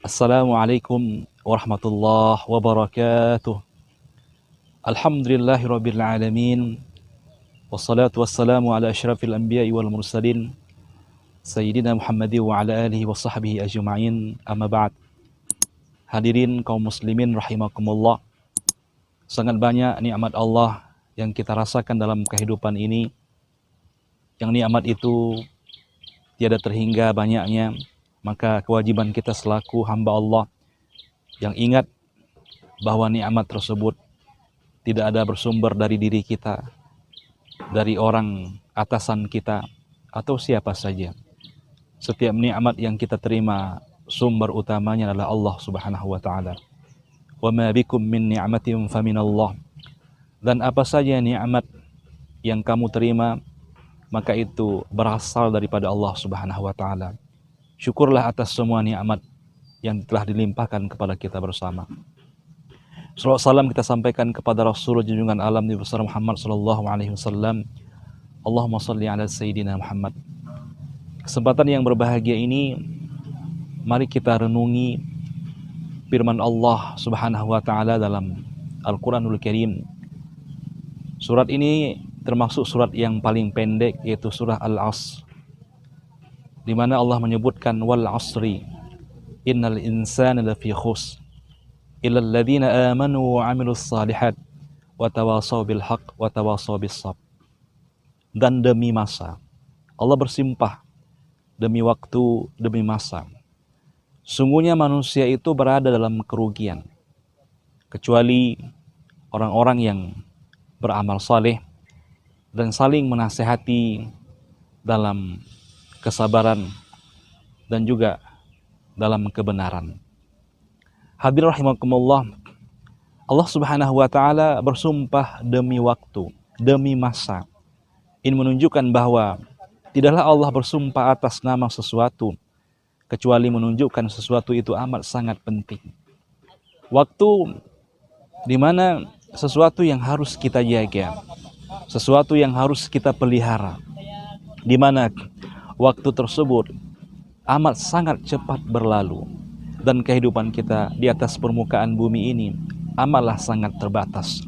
Assalamualaikum warahmatullahi wabarakatuh. Alhamdulillahirabbil alamin. Wassalatu wassalamu ala asyrafil anbiya'i wal mursalin sayyidina Muhammadin wa ala alihi wa sahbihi ajma'in. Amma ba'd. Hadirin kaum muslimin rahimakumullah. Sangat banyak nikmat Allah yang kita rasakan dalam kehidupan ini. Yang nikmat itu tiada terhingga banyaknya. Maka kewajiban kita selaku hamba Allah yang ingat bahwa nikmat tersebut tidak ada bersumber dari diri kita, dari orang atasan kita, atau siapa saja. Setiap nikmat yang kita terima, sumber utamanya adalah Allah Subhanahu wa taala. Wa ma bikum min ni'matin faminallah. Dan apa saja nikmat yang kamu terima, maka itu berasal daripada Allah Subhanahu wa taala. Syukurlah atas semua nikmat yang telah dilimpahkan kepada kita bersama. Salawat salam kita sampaikan kepada Rasul junjungan alam Nabi besar Muhammad sallallahu alaihi wasallam. Allahumma shalli ala sayyidina Muhammad. Kesempatan yang berbahagia ini, mari kita renungi firman Allah Subhanahu wa taala dalam Al-Qur'anul Karim. Surat ini termasuk surat yang paling pendek, yaitu surah Al-Asr, di mana Allah menyebutkan wal asri innal insana lafi khusr illal ladzina amanu wa 'amilus shalihat wa tawasaw bil haqq wa tawasaw bis sabr. Dan demi masa, Allah bersumpah demi waktu, demi masa, sungguhnya manusia itu berada dalam kerugian kecuali orang-orang yang beramal saleh dan saling menasihati dalam kesabaran dan juga dalam kebenaran. Hadirin rahimakumullah, Allah Subhanahu wa taala bersumpah demi waktu, demi masa. Ini menunjukkan bahwa tidaklah Allah bersumpah atas nama sesuatu kecuali menunjukkan sesuatu itu amat sangat penting. Waktu di mana sesuatu yang harus kita jaga, sesuatu yang harus kita pelihara, di mana waktu tersebut amat sangat cepat berlalu dan kehidupan kita di atas permukaan bumi ini amatlah sangat terbatas.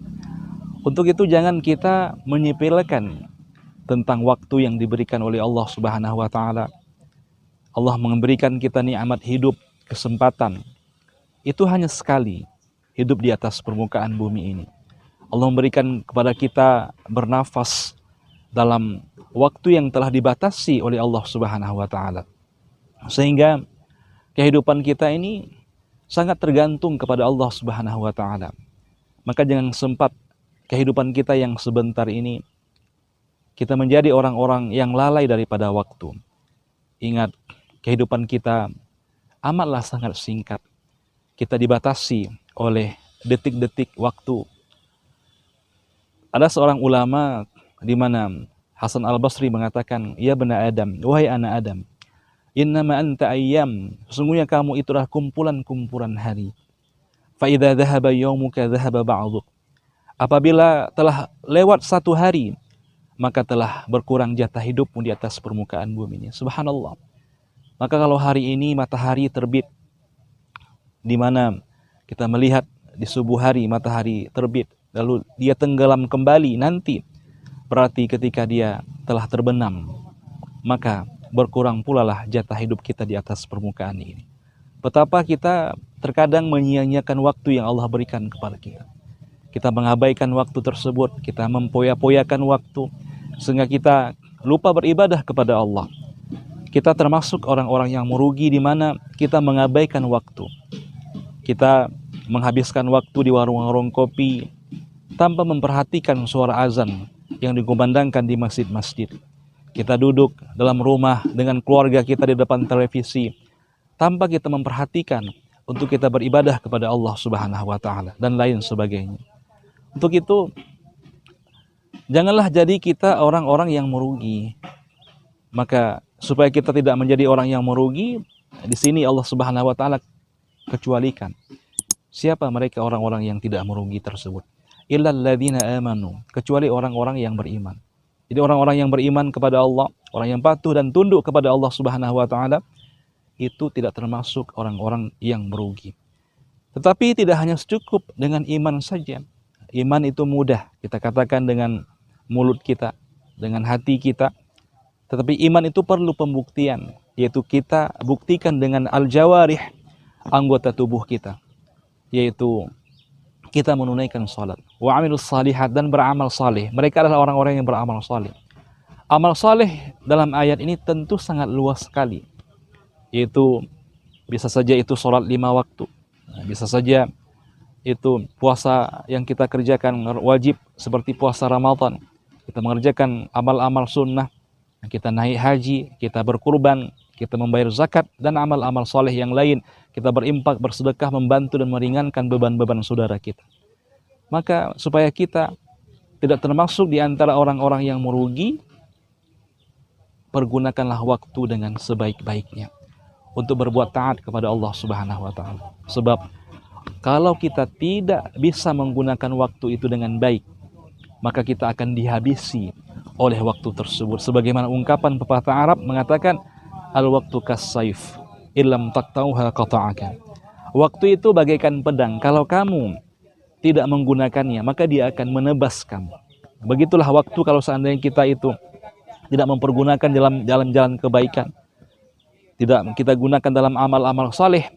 Untuk itu jangan kita menyepelekan tentang waktu yang diberikan oleh Allah Subhanahu wa taala. Allah memberikan kita nikmat hidup, kesempatan. Itu hanya sekali hidup di atas permukaan bumi ini. Allah memberikan kepada kita bernafas dalam waktu yang telah dibatasi oleh Allah Subhanahu wa taala. Sehingga kehidupan kita ini sangat tergantung kepada Allah Subhanahu wa taala. Maka jangan sempat kehidupan kita yang sebentar ini kita menjadi orang-orang yang lalai daripada waktu. Ingat, kehidupan kita amatlah sangat singkat. Kita dibatasi oleh detik-detik waktu. Ada seorang ulama di mana Hasan Al-Basri mengatakan, "Ya bani Adam, wahai anak Adam, innama anta ayyam, sesungguhnya kamu itulah kumpulan-kumpulan hari. Fa idza dhahaba yaumuka dhahaba ba'duk." Apabila telah lewat satu hari, maka telah berkurang jatah hidupmu di atas permukaan bumi ini. Subhanallah. Maka kalau hari ini matahari terbit, di mana kita melihat di subuh hari matahari terbit, lalu dia tenggelam kembali nanti, berarti ketika dia telah terbenam, maka berkurang pula lah jatah hidup kita di atas permukaan ini. Betapa kita terkadang menyia-nyiakan waktu yang Allah berikan kepada kita. Kita mengabaikan waktu tersebut, kita mempoya-poyakan waktu, sehingga kita lupa beribadah kepada Allah. Kita termasuk orang-orang yang merugi di mana kita mengabaikan waktu. Kita menghabiskan waktu di warung-warung kopi tanpa memperhatikan suara azan yang dikumandangkan di masjid-masjid. Kita duduk dalam rumah dengan keluarga kita di depan televisi tanpa kita memperhatikan untuk kita beribadah kepada Allah Subhanahu wa taala dan lain sebagainya. Untuk itu janganlah jadi kita orang-orang yang merugi. Maka supaya kita tidak menjadi orang yang merugi, di sini Allah Subhanahu wa taala kecualikan. Siapa mereka orang-orang yang tidak merugi tersebut? Illal ladzina amanu, kecuali orang-orang yang beriman. Jadi orang-orang yang beriman kepada Allah, orang yang patuh dan tunduk kepada Allah Subhanahu wa taala, itu tidak termasuk orang-orang yang merugi. Tetapi tidak hanya cukup dengan iman saja. Iman itu mudah kita katakan dengan mulut kita, dengan hati kita. Tetapi iman itu perlu pembuktian, yaitu kita buktikan dengan al-jawarih, anggota tubuh kita, yaitu kita menunaikan salat, wa amilus salihat, dan beramal saleh. Mereka adalah orang-orang yang beramal saleh. Amal saleh dalam ayat ini tentu sangat luas sekali, yaitu bisa saja itu salat 5 waktu, bisa saja itu puasa yang kita kerjakan wajib seperti puasa Ramadan, kita mengerjakan amal-amal sunnah, kita naik haji, kita berkurban, kita membayar zakat, dan amal-amal soleh yang lain, kita berimpak, bersedekah, membantu dan meringankan beban-beban saudara kita. Maka supaya kita tidak termasuk di antara orang-orang yang merugi, pergunakanlah waktu dengan sebaik-baiknya untuk berbuat taat kepada Allah Subhanahu wa taala. Sebab kalau kita tidak bisa menggunakan waktu itu dengan baik, maka kita akan dihabisi oleh waktu tersebut. Sebagaimana ungkapan pepatah Arab mengatakan, al-waktu kas-saif, illam taqtauha qata'aka. Waktu itu bagaikan pedang, kalau kamu tidak menggunakannya, maka dia akan menebas kamu. Begitulah waktu kalau seandainya kita itu tidak mempergunakan dalam jalan-jalan kebaikan, tidak kita gunakan dalam amal-amal saleh,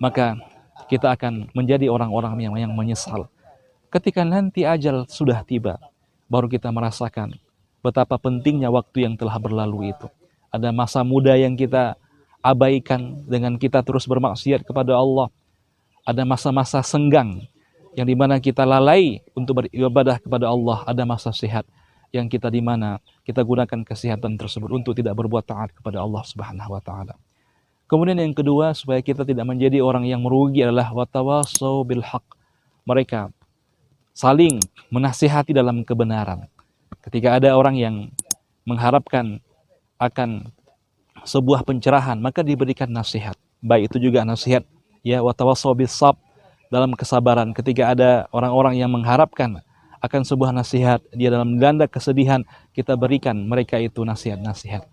maka kita akan menjadi orang-orang yang menyesal. Ketika nanti ajal sudah tiba, baru kita merasakan betapa pentingnya waktu yang telah berlalu itu. Ada masa muda yang kita abaikan dengan kita terus bermaksiat kepada Allah. Ada masa-masa senggang yang dimana kita lalai untuk beribadah kepada Allah. Ada masa sehat yang kita dimana kita gunakan kesehatan tersebut untuk tidak berbuat taat kepada Allah Subhanahu wa taala. Kemudian yang kedua, supaya kita tidak menjadi orang yang merugi, adalah watawasau bil haq. Mereka saling menasihati dalam kebenaran. Ketika ada orang yang mengharapkan akan sebuah pencerahan, maka diberikan nasihat. Baik itu juga nasihat ya watawasau bis sab, dalam kesabaran. Ketika ada orang-orang yang mengharapkan akan sebuah nasihat, dia dalam dilanda kesedihan, kita berikan mereka itu nasihat-nasihat.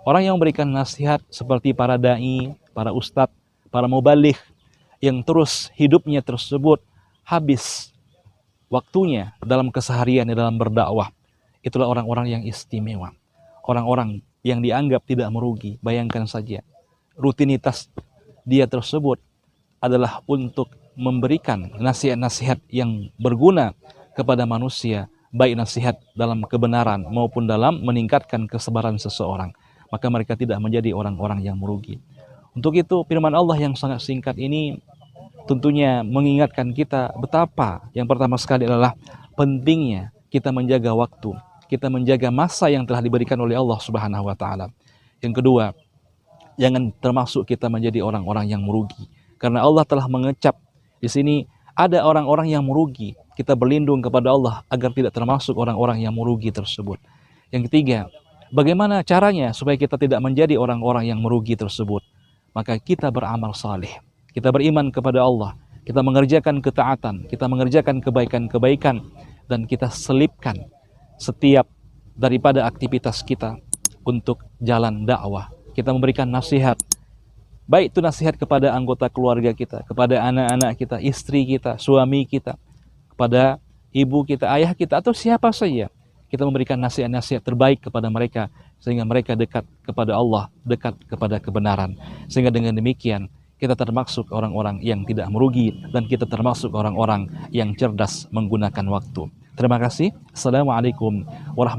Orang yang memberikan nasihat seperti para dai, para ustadz, para mubaligh yang terus hidupnya tersebut habis waktunya dalam keseharian, dalam berdakwah. Itulah orang-orang yang istimewa. Orang-orang yang dianggap tidak merugi. Bayangkan saja, rutinitas dia tersebut adalah untuk memberikan nasihat-nasihat yang berguna kepada manusia, baik nasihat dalam kebenaran maupun dalam meningkatkan kesabaran seseorang. Maka mereka tidak menjadi orang-orang yang merugi. Untuk itu firman Allah yang sangat singkat ini tentunya mengingatkan kita betapa yang pertama sekali adalah pentingnya kita menjaga waktu, kita menjaga masa yang telah diberikan oleh Allah Subhanahu wa taala. Yang kedua, jangan termasuk kita menjadi orang-orang yang merugi, karena Allah telah mengecap di sini ada orang-orang yang merugi. Kita berlindung kepada Allah agar tidak termasuk orang-orang yang merugi tersebut. Yang ketiga, bagaimana caranya supaya kita tidak menjadi orang-orang yang merugi tersebut? Maka kita beramal saleh, kita beriman kepada Allah, kita mengerjakan ketaatan, kita mengerjakan kebaikan-kebaikan, dan kita selipkan setiap daripada aktivitas kita untuk jalan dakwah. Kita memberikan nasihat, baik itu nasihat kepada anggota keluarga kita, kepada anak-anak kita, istri kita, suami kita, kepada ibu kita, ayah kita, atau siapa saja. Kita memberikan nasihat-nasihat terbaik kepada mereka, sehingga mereka dekat kepada Allah, dekat kepada kebenaran. Sehingga dengan demikian, kita termasuk orang-orang yang tidak merugi, dan kita termasuk orang-orang yang cerdas menggunakan waktu. Terima kasih. Assalamualaikum warahmatullahi wabarakatuh.